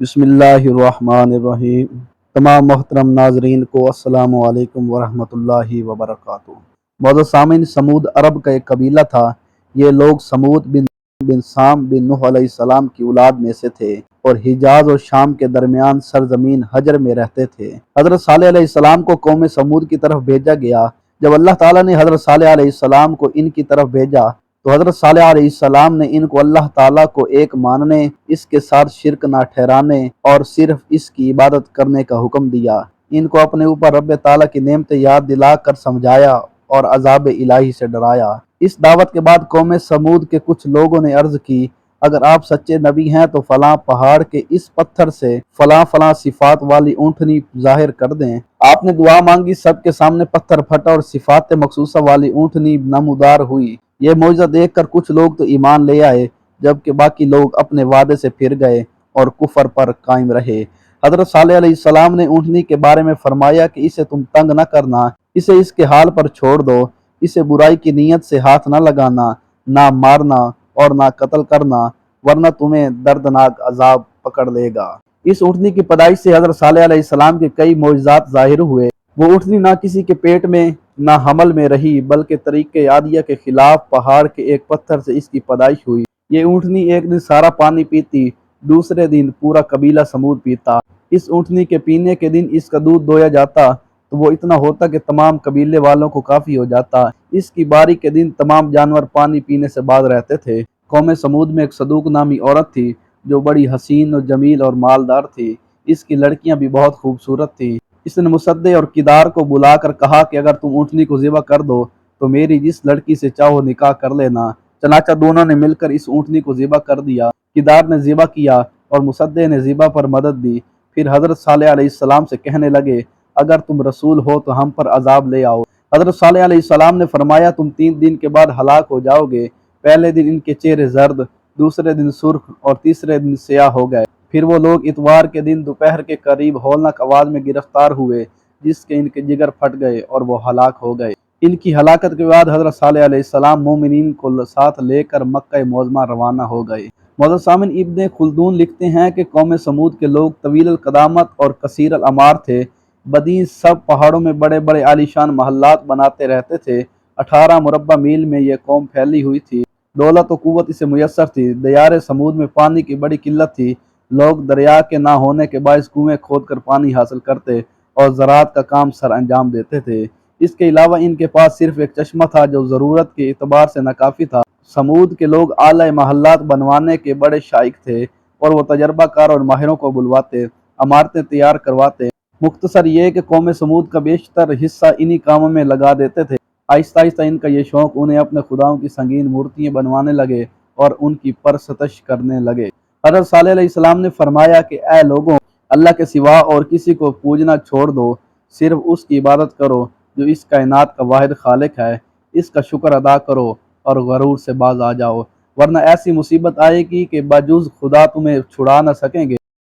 بسم اللہ الرحمن الرحیم۔ تمام محترم ناظرین کو السلام علیکم ورحمۃ اللہ وبرکاتہ۔ معزز سامعین، سمود عرب کا ایک قبیلہ تھا۔ یہ لوگ سمود بن سام بن نوح علیہ السلام کی اولاد میں سے تھے اور حجاز اور شام کے درمیان سرزمین حجر میں رہتے تھے۔ حضرت صالح علیہ السلام کو قوم سمود کی طرف بھیجا گیا۔ جب اللہ تعالیٰ نے حضرت صالح علیہ السلام کو ان کی طرف بھیجا تو حضرت صالح علیہ السلام نے ان کو اللہ تعالیٰ کو ایک ماننے، اس کے ساتھ شرک نہ ٹھہرانے اور صرف اس کی عبادت کرنے کا حکم دیا۔ ان کو اپنے اوپر رب تعالیٰ کی نعمتیں یاد دلا کر سمجھایا اور عذاب الہی سے ڈرایا۔ اس دعوت کے بعد قوم سمود کے کچھ لوگوں نے عرض کی، اگر آپ سچے نبی ہیں تو فلاں پہاڑ کے اس پتھر سے فلاں فلاں صفات والی اونٹنی ظاہر کر دیں۔ آپ نے دعا مانگی، سب کے سامنے پتھر پھٹا اور صفات مخصوصہ والی اونٹنی نمودار ہوئی۔ یہ معجزہ دیکھ کر کچھ لوگ تو ایمان لے آئے، جبکہ باقی لوگ اپنے وعدے سے پھر گئے اور کفر پر قائم رہے۔ حضرت صالح علیہ السلام نے اونٹنی کے بارے میں فرمایا کہ اسے تم تنگ نہ کرنا، اسے اس کے حال پر چھوڑ دو، اسے برائی کی نیت سے ہاتھ نہ لگانا، نہ مارنا اور نہ قتل کرنا، ورنہ تمہیں دردناک عذاب پکڑ لے گا۔ اس اونٹنی کی پیدائش سے حضرت صالح علیہ السلام کے کئی معجزات ظاہر ہوئے۔ وہ اونٹنی نہ کسی کے پیٹ میں نہ حمل میں رہی، بلکہ طریق عادیہ کے خلاف پہاڑ کے ایک پتھر سے اس کی پیدائش ہوئی۔ یہ اونٹنی ایک دن سارا پانی پیتی، دوسرے دن پورا قبیلہ سمود پیتا۔ اس اونٹنی کے پینے کے دن اس کا دودھ دویا جاتا تو وہ اتنا ہوتا کہ تمام قبیلے والوں کو کافی ہو جاتا۔ اس کی باری کے دن تمام جانور پانی پینے سے باز رہتے تھے۔ قوم سمود میں ایک صدوق نامی عورت تھی جو بڑی حسین و جمیل اور مالدار تھی۔ اس کی لڑکیاں بھی بہت خوبصورت تھیں۔ اس نے مصدع اور کدار کو بلا کر کہا کہ اگر تم اونٹنی کو ذبح کر دو تو میری جس لڑکی سے چاہو نکاح کر لینا۔ چنانچہ دونوں نے مل کر اس اونٹنی کو ذبح کر دیا۔ کدار نے ذبح کیا اور مصدع نے ذبح پر مدد دی۔ پھر حضرت صالح علیہ السلام سے کہنے لگے، اگر تم رسول ہو تو ہم پر عذاب لے آؤ۔ حضرت صالح علیہ السلام نے فرمایا، تم 3 دن کے بعد ہلاک ہو جاؤ گے۔ پہلے دن ان کے چہرے زرد، دوسرے دن سرخ اور تیسرے دن سیاہ ہو گئے۔ پھر وہ لوگ اتوار کے دن دوپہر کے قریب ہولناک آواز میں گرفتار ہوئے، جس کے ان کے جگر پھٹ گئے اور وہ ہلاک ہو گئے۔ ان کی ہلاکت کے بعد حضرت صالح علیہ السلام مومنین کو ساتھ لے کر مکہ معظمہ روانہ ہو گئے۔ معزز سامعین، ابن خلدون لکھتے ہیں کہ قوم سمود کے لوگ طویل القدامت اور کثیر الاعمار تھے۔ بدین سب پہاڑوں میں بڑے بڑے عالیشان محلات بناتے رہتے تھے۔ 18 مربع میل میں یہ قوم پھیلی ہوئی تھی۔ دولت و قوت اسے میسر تھی۔ دیار سمود میں پانی کی بڑی قلت تھی۔ لوگ دریا کے نہ ہونے کے باعث کنویں کھود کر پانی حاصل کرتے اور زراعت کا کام سر انجام دیتے تھے۔ اس کے علاوہ ان کے پاس صرف ایک چشمہ تھا جو ضرورت کے اعتبار سے ناکافی تھا۔ سمود کے لوگ اعلیٰ محلات بنوانے کے بڑے شائق تھے اور وہ تجربہ کار اور ماہروں کو بلواتے، عمارتیں تیار کرواتے۔ مختصر یہ کہ قوم سمود کا بیشتر حصہ انہی کاموں میں لگا دیتے تھے۔ آہستہ آہستہ ان کا یہ شوق انہیں اپنے خداؤں کی سنگین مورتیاں بنوانے لگے اور ان کی پرستش کرنے لگے۔ حضرت صالح علیہ السلام نے فرمایا کہ اے لوگوں، اللہ کے سوا اور کسی کو پوجنا چھوڑ دو، صرف اس کی عبادت کرو جو اس کائنات کا واحد خالق ہے۔ اس کا شکر ادا کرو اور غرور سے باز آ جاؤ، ورنہ ایسی مصیبت آئے گی کہ بجز خدا تمہیں چھڑا نہ سکیں گے۔